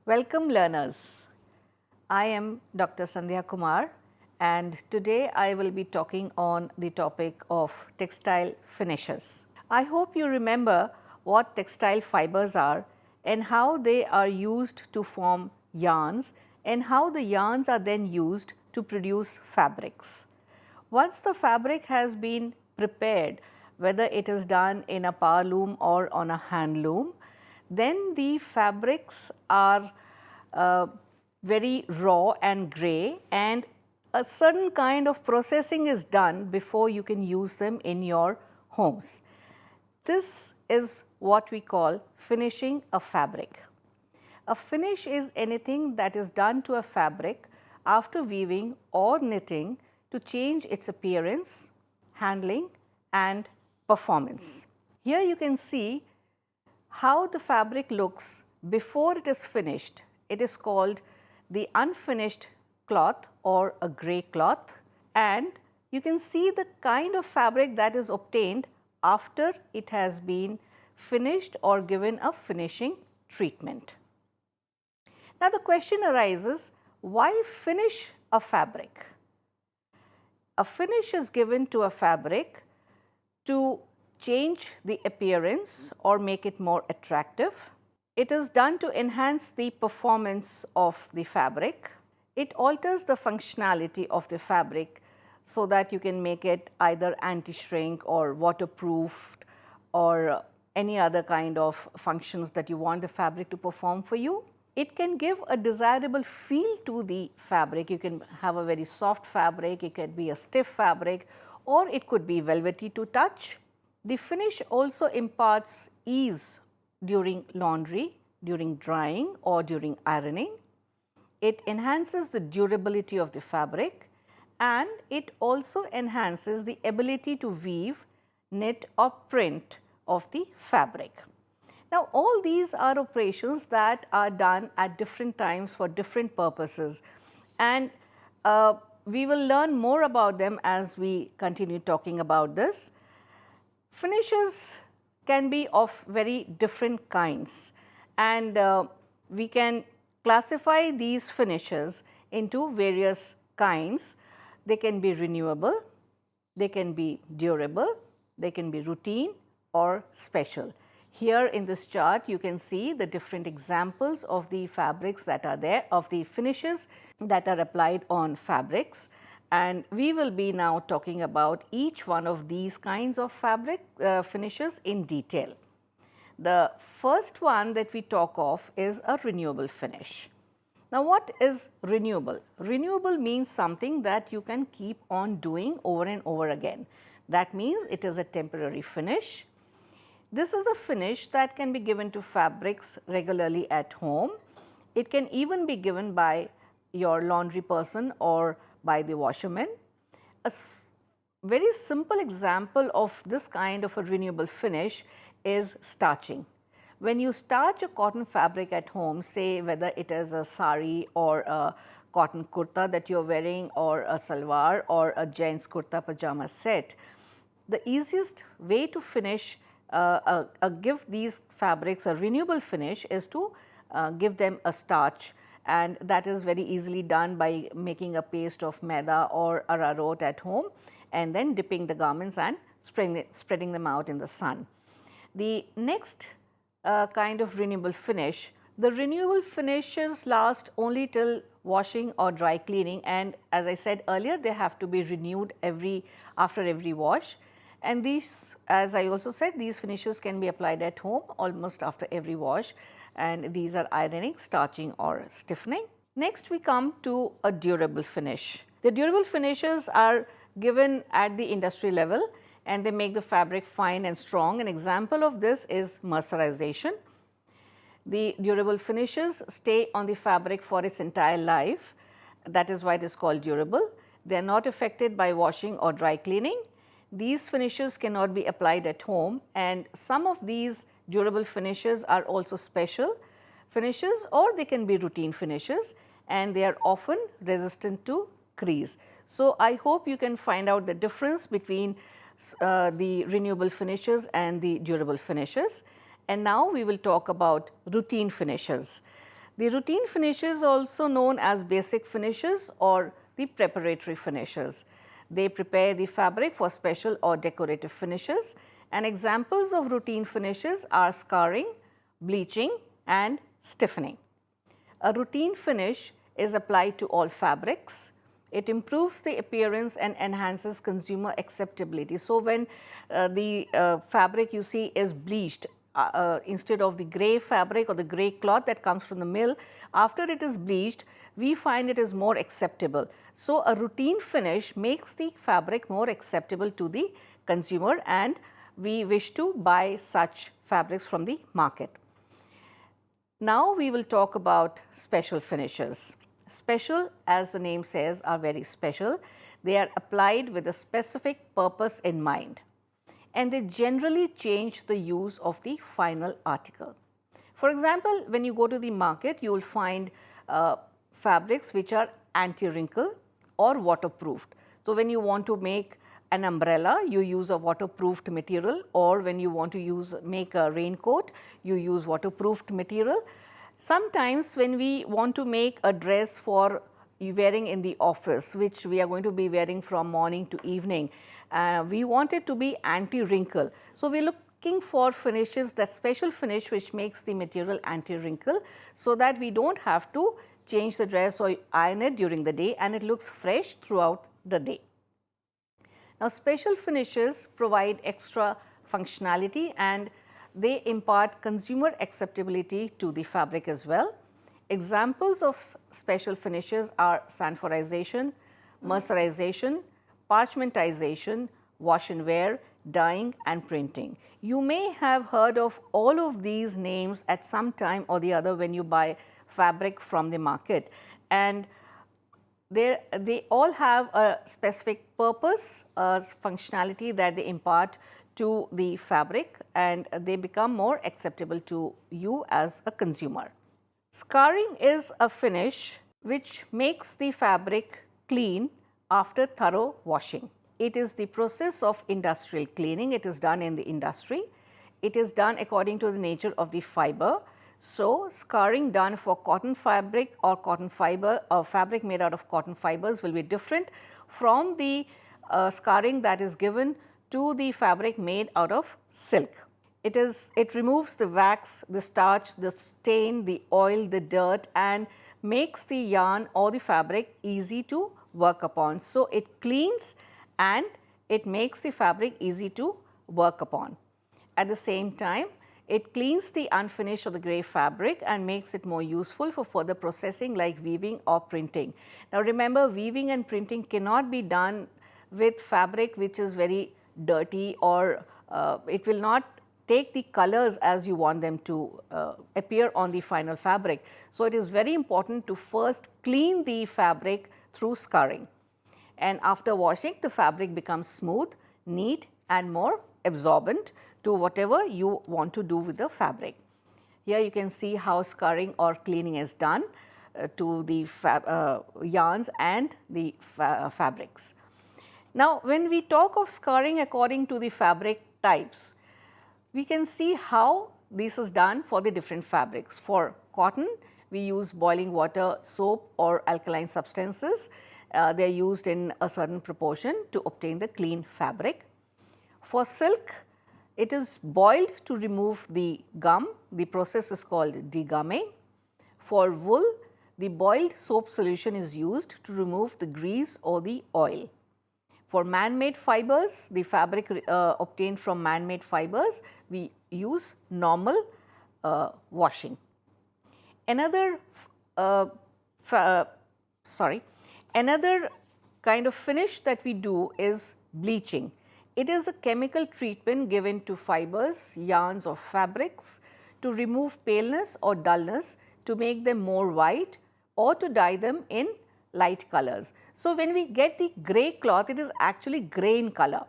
Welcome learners. I am Dr. Sandhya Kumar and today I will be talking on the topic of textile finishes. I hope you remember what textile fibers are and how they are used to form yarns and how the yarns are then used to produce fabrics. Once the fabric has been prepared, whether it is done in a power loom or on a hand loom, then the fabrics are very raw and grey, and a certain kind of processing is done before you can use them in your homes. This is what we call finishing a fabric. A finish is anything that is done to a fabric after weaving or knitting to change its appearance, handling and performance. Here you can see how the fabric looks before it is finished. It is called the unfinished cloth or a grey cloth, and you can see the kind of fabric that is obtained after it has been finished or given a finishing treatment. Now the question arises, why finish a fabric? A finish is given to a fabric to change the appearance or make it more attractive. It is done to enhance the performance of the fabric. It alters the functionality of the fabric so that you can make it either anti-shrink or waterproofed or any other kind of functions that you want the fabric to perform for you. It can give a desirable feel to the fabric. You can have a very soft fabric, it could be a stiff fabric, or it could be velvety to touch. The finish also imparts ease during laundry, during drying or during ironing. It enhances the durability of the fabric and it also enhances the ability to weave, knit or print of the fabric. Now all these are operations that are done at different times for different purposes, and we will learn more about them as we continue talking about this. Finishes can be of very different kinds, and we can classify these finishes into various kinds. They can be renewable, they can be durable, they can be routine or special. Here in this chart you can see the different examples of the fabrics that are there, of the finishes that are applied on fabrics, and we will be now talking about each one of these kinds of fabric finishes in detail. The first one that we talk of is a renewable finish. Now what is renewable? Renewable means something that you can keep on doing over and over again. That means it is a temporary finish. This is a finish that can be given to fabrics regularly at home. It can even be given by your laundry person or by the washerman. A very simple example of this kind of a renewable finish is starching. When you starch a cotton fabric at home, say whether it is a sari or a cotton kurta that you are wearing or a salwar or a gents kurta pajama set, the easiest way to finish give these fabrics a renewable finish is to give them a starch, and that is very easily done by making a paste of maida or arrowroot at home and then dipping the garments and spreading them out in the sun. The next kind of renewable finish, the renewable finishes last only till washing or dry cleaning, and as I said earlier, they have to be renewed after every wash. And these, as I also said, these finishes can be applied at home almost after every wash, and these are ironing, starching or stiffening. Next we come to a durable finish. The durable finishes are given at the industry level and they make the fabric fine and strong. An example of this is mercerization. The durable finishes stay on the fabric for its entire life. That is why it is called durable. They are not affected by washing or dry cleaning. These finishes cannot be applied at home, and some of these durable finishes are also special finishes or they can be routine finishes, and they are often resistant to crease. So I hope you can find out the difference between the renewable finishes and the durable finishes. And now we will talk about routine finishes. The routine finishes, also known as basic finishes or the preparatory finishes. They prepare the fabric for special or decorative finishes, and examples of routine finishes are scarring, bleaching and stiffening. A routine finish is applied to all fabrics. It improves the appearance and enhances consumer acceptability. So, when the fabric you see is bleached, instead of the grey fabric or the grey cloth that comes from the mill, after it is bleached, we find it is more acceptable. So, a routine finish makes the fabric more acceptable to the consumer, and we wish to buy such fabrics from the market. Now, we will talk about special finishes. Special, as the name says, are very special. They are applied with a specific purpose in mind, and they generally change the use of the final article. For example, when you go to the market, you will find fabrics which are anti-wrinkle or waterproofed. So, when you want to make an umbrella, you use a waterproofed material, or when you want to make a raincoat, you use waterproofed material. Sometimes when we want to make a dress for wearing in the office, which we are going to be wearing from morning to evening, we want it to be anti-wrinkle. So, we are looking for finishes, that special finish which makes the material anti-wrinkle, so that we do not have to change the dress or iron it during the day, and it looks fresh throughout the day. Now, special finishes provide extra functionality and they impart consumer acceptability to the fabric as well. Examples of special finishes are sanforization, mercerization, parchmentization, wash and wear, dyeing and printing. You may have heard of all of these names at some time or the other when you buy fabric from the market, and they all have a specific purpose, functionality that they impart to the fabric, and they become more acceptable to you as a consumer. Scarring is a finish which makes the fabric clean after thorough washing. It is the process of industrial cleaning. It is done in the industry. It is done according to the nature of the fiber. So, scarring done for cotton fabric or cotton fiber or fabric made out of cotton fibers will be different from the scarring that is given to the fabric made out of silk. It removes the wax, the starch, the stain, the oil, the dirt, and makes the yarn or the fabric easy to work upon. So, it cleans and it makes the fabric easy to work upon. At the same time, it cleans the unfinished or the grey fabric and makes it more useful for further processing like weaving or printing. Now, remember, weaving and printing cannot be done with fabric which is very dirty, or it will not take the colors as you want them to appear on the final fabric. So, it is very important to first clean the fabric through scarring, and after washing the fabric becomes smooth, neat and more absorbent to whatever you want to do with the fabric. Here you can see how scarring or cleaning is done to the yarns and the fabrics. Now, when we talk of scarring according to the fabric types, we can see how this is done for the different fabrics. For cotton, we use boiling water, soap or alkaline substances. They are used in a certain proportion to obtain the clean fabric. For silk, it is boiled to remove the gum. The process is called degumming. For wool, the boiled soap solution is used to remove the grease or the oil. For man-made fibers, the fabric obtained from man-made fibers, we use normal washing. Another kind of finish that we do is bleaching. It is a chemical treatment given to fibers, yarns or fabrics to remove paleness or dullness, to make them more white or to dye them in light colors. So, when we get the grey cloth, it is actually grey in color.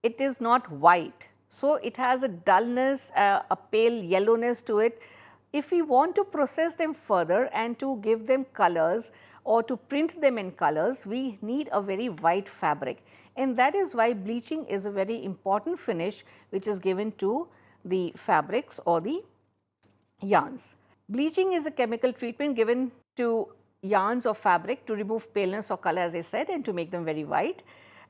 It is not white. So, it has a dullness, a pale yellowness to it. If we want to process them further and to give them colors or to print them in colors, we need a very white fabric, and that is why bleaching is a very important finish which is given to the fabrics or the yarns. Bleaching is a chemical treatment given to yarns of fabric to remove paleness or color, as I said, and to make them very white,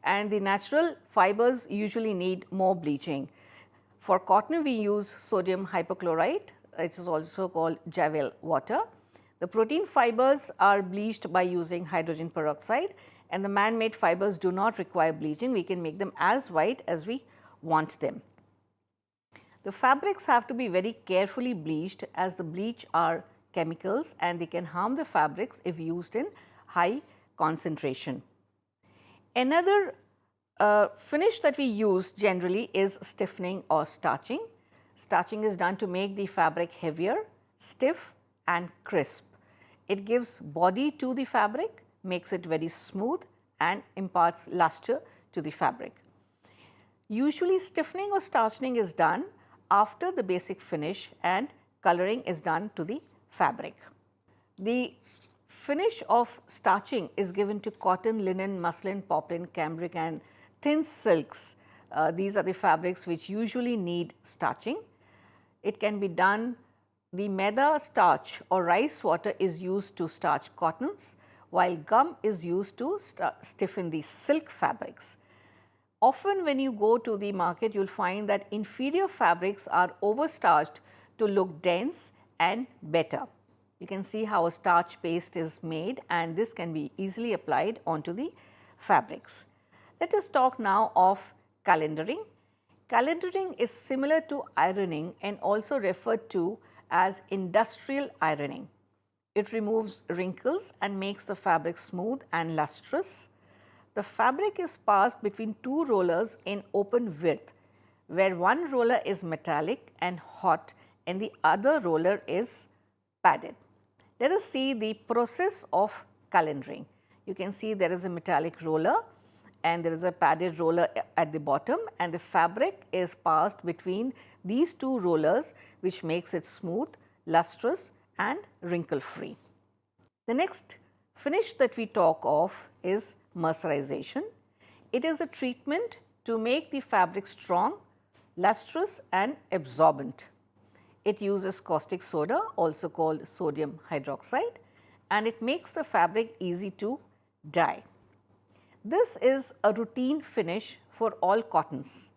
and the natural fibers usually need more bleaching. For cotton we use sodium hypochlorite, it is also called Javel water. The protein fibers are bleached by using hydrogen peroxide, and the man-made fibers do not require bleaching. We can make them as white as we want them. The fabrics have to be very carefully bleached, as the bleach are chemicals and they can harm the fabrics if used in high concentration. Another finish that we use generally is stiffening or starching. Starching is done to make the fabric heavier, stiff and crisp. It gives body to the fabric, makes it very smooth and imparts luster to the fabric. Usually stiffening or starching is done after the basic finish and coloring is done to the fabric. The finish of starching is given to cotton, linen, muslin, poplin, cambric and thin silks. These are the fabrics which usually need starching. It can be done, the maida starch or rice water is used to starch cottons, while gum is used to stiffen the silk fabrics. Often when you go to the market, you will find that inferior fabrics are overstarched to look dense and better. You can see how a starch paste is made, and this can be easily applied onto the fabrics. Let us talk now of calendering. Calendering is similar to ironing and also referred to as industrial ironing. It removes wrinkles and makes the fabric smooth and lustrous. The fabric is passed between two rollers in open width, where one roller is metallic and hot and the other roller is padded. Let us see the process of calendering. You can see there is a metallic roller and there is a padded roller at the bottom, and the fabric is passed between these two rollers, which makes it smooth, lustrous and wrinkle free. The next finish that we talk of is mercerization. It is a treatment to make the fabric strong, lustrous and absorbent. It uses caustic soda, also called sodium hydroxide, and it makes the fabric easy to dye. This is a routine finish for all cottons.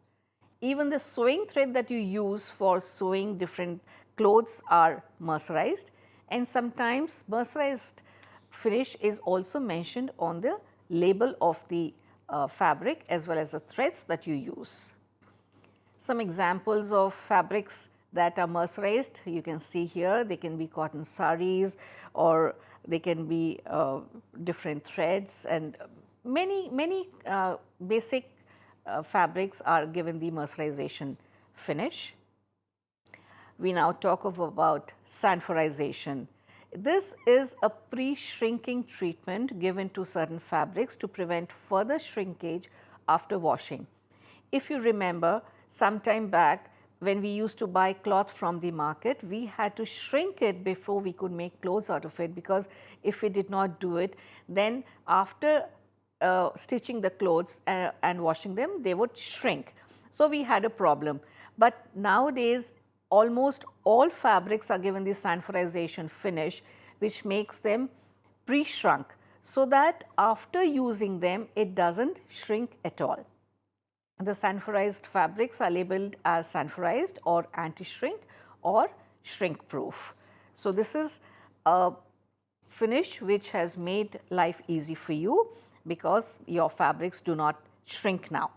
Even the sewing thread that you use for sewing different clothes are mercerized, and sometimes mercerized finish is also mentioned on the label of the fabric as well as the threads that you use. Some examples of fabrics that are mercerized you can see here. They can be cotton saris or they can be different threads, and many basic fabrics are given the mercerization finish. We now talk about sanforization. This is a pre-shrinking treatment given to certain fabrics to prevent further shrinkage after washing. If you remember, some time back when we used to buy cloth from the market, we had to shrink it before we could make clothes out of it, because if we did not do it, then after stitching the clothes and washing them, they would shrink. So we had a problem. But nowadays almost all fabrics are given the sanforization finish, which makes them pre-shrunk, so that after using them it does not shrink at all. The sanforized fabrics are labeled as sanforized or anti-shrink or shrink proof. So this is a finish which has made life easy for you, because your fabrics do not shrink now.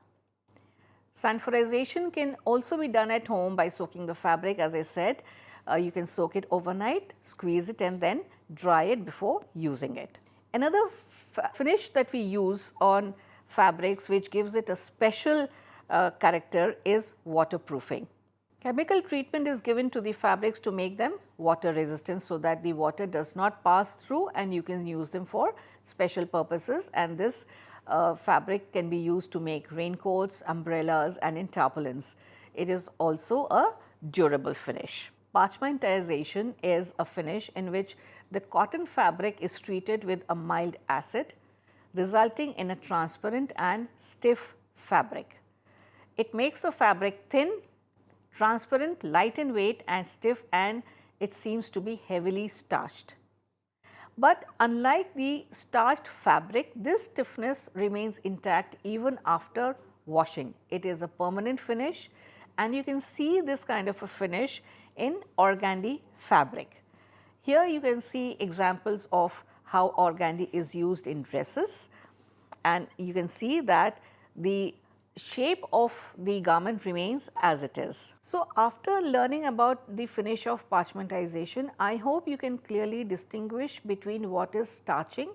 Sanforization can also be done at home by soaking the fabric. As I said, you can soak it overnight, squeeze it and then dry it before using it. Another finish that we use on fabrics which gives it a special character is waterproofing. Chemical treatment is given to the fabrics to make them water resistant, so that the water does not pass through and you can use them for special purposes, and this fabric can be used to make raincoats, umbrellas and in tarpaulins. It is also a durable finish. Parchmentization is a finish in which the cotton fabric is treated with a mild acid, resulting in a transparent and stiff fabric. It makes the fabric thin, transparent, light in weight and stiff, and it seems to be heavily starched. But unlike the starched fabric, this stiffness remains intact even after washing. It is a permanent finish, and you can see this kind of a finish in organdy fabric. Here you can see examples of how organdy is used in dresses, and you can see that the shape of the garment remains as it is. So, after learning about the finish of parchmentization, I hope you can clearly distinguish between what is starching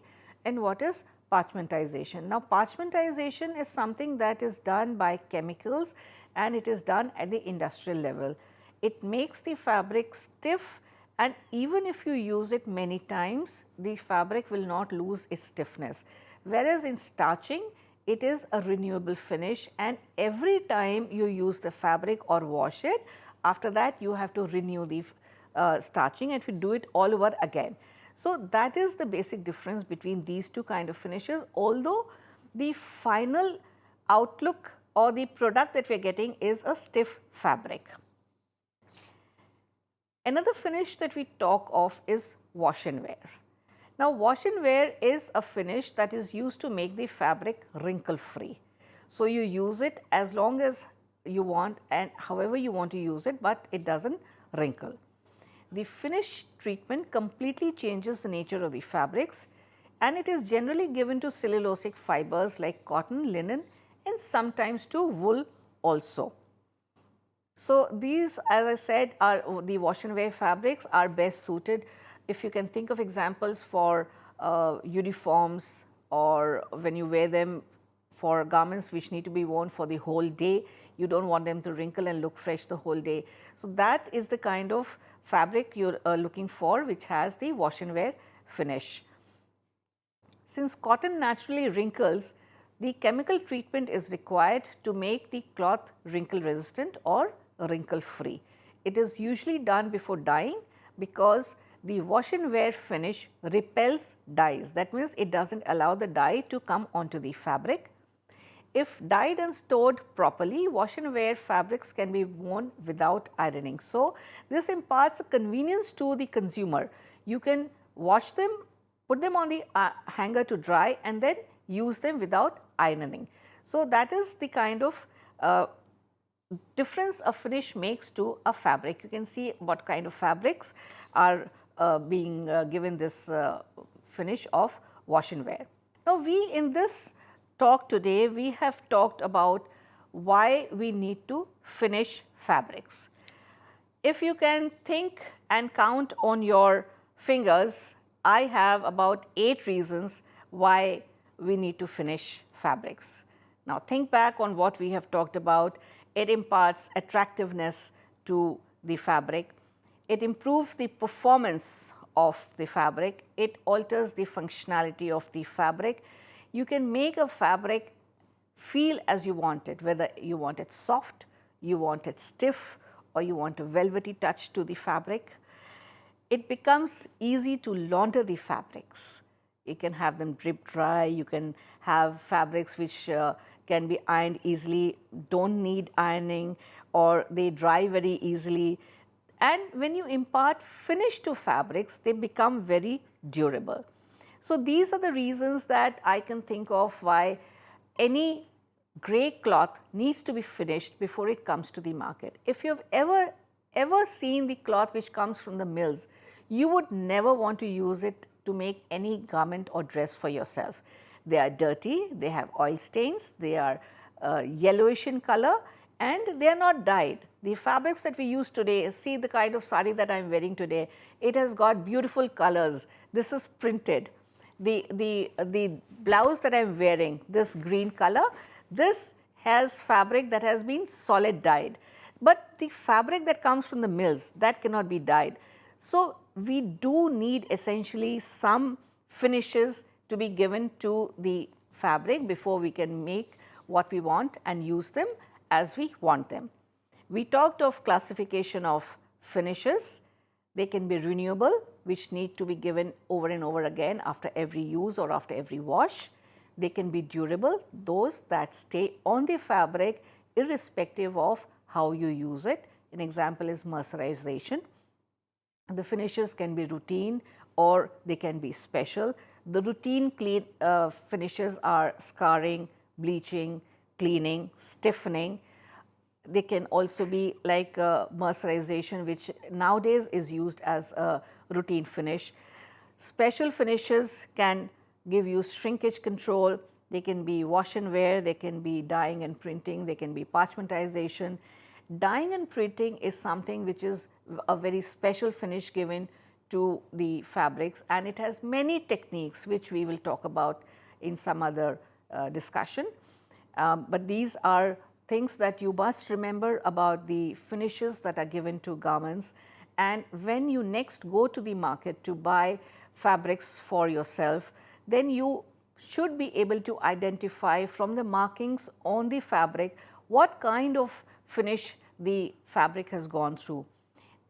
and what is parchmentization. Now, parchmentization is something that is done by chemicals, and it is done at the industrial level. It makes the fabric stiff, and even if you use it many times, the fabric will not lose its stiffness. Whereas in starching, it is a renewable finish, and every time you use the fabric or wash it, after that you have to renew the starching, and you do it all over again. So, that is the basic difference between these two kind of finishes, although the final outlook or the product that we are getting is a stiff fabric. Another finish that we talk of is wash and wear. Now, wash and wear is a finish that is used to make the fabric wrinkle free. So, you use it as long as you want and however you want to use it, but it does not wrinkle. The finish treatment completely changes the nature of the fabrics, and it is generally given to cellulosic fibers like cotton, linen, and sometimes to wool also. So, these, as I said, are the wash and wear fabrics are best suited. If you can think of examples for uniforms, or when you wear them for garments which need to be worn for the whole day, you do not want them to wrinkle and look fresh the whole day. So, that is the kind of fabric you are looking for, which has the wash and wear finish. Since cotton naturally wrinkles, the chemical treatment is required to make the cloth wrinkle resistant or wrinkle free. It is usually done before dyeing, because the wash and wear finish repels dyes. That means it does not allow the dye to come onto the fabric. If dyed and stored properly, wash and wear fabrics can be worn without ironing. So, this imparts a convenience to the consumer. You can wash them, put them on the hanger to dry, and then use them without ironing. So, that is the kind of difference a finish makes to a fabric. You can see what kind of fabrics are being given this finish of wash and wear. Now, we in this talk today, we have talked about why we need to finish fabrics. If you can think and count on your fingers, I have about 8 reasons why we need to finish fabrics. Now, think back on what we have talked about. It imparts attractiveness to the fabric. It improves the performance of the fabric. It alters the functionality of the fabric. You can make a fabric feel as you want it, whether you want it soft, you want it stiff, or you want a velvety touch to the fabric. It becomes easy to launder the fabrics. You can have them drip dry, you can have fabrics which can be ironed easily, do not need ironing, or they dry very easily. And when you impart finish to fabrics, they become very durable. So, these are the reasons that I can think of why any grey cloth needs to be finished before it comes to the market. If you have ever seen the cloth which comes from the mills, you would never want to use it to make any garment or dress for yourself. They are dirty, they have oil stains, they are yellowish in color, and they are not dyed. The fabrics that we use today, see the kind of sari that I am wearing today, it has got beautiful colors. This is printed. The blouse that I am wearing, this green color, this has fabric that has been solid dyed, but the fabric that comes from the mills, that cannot be dyed. So, we do need essentially some finishes to be given to the fabric before we can make what we want and use them as we want them. We talked of classification of finishes. They can be renewable, which need to be given over and over again after every use or after every wash. They can be durable, those that stay on the fabric irrespective of how you use it. An example is mercerization. The finishes can be routine or they can be special. The routine finishes are scarring, bleaching, cleaning, stiffening. They can also be like mercerization, which nowadays is used as a routine finish. Special finishes can give you shrinkage control. They can be wash and wear, they can be dyeing and printing, they can be parchmentization. Dyeing and printing is something which is a very special finish given to the fabrics, and it has many techniques which we will talk about in some other discussion. But these are things that you must remember about the finishes that are given to garments. And when you next go to the market to buy fabrics for yourself, then you should be able to identify from the markings on the fabric what kind of finish the fabric has gone through.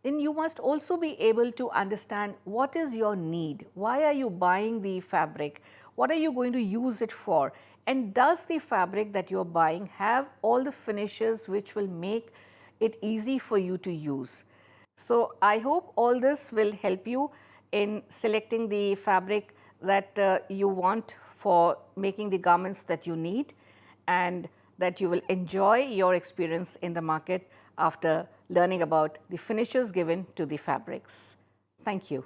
Then you must also be able to understand what is your need, why are you buying the fabric, what are you going to use it for, and does the fabric that you are buying have all the finishes which will make it easy for you to use. So, I hope all this will help you in selecting the fabric that you want for making the garments that you need, and that you will enjoy your experience in the market after learning about the finishes given to the fabrics. Thank you.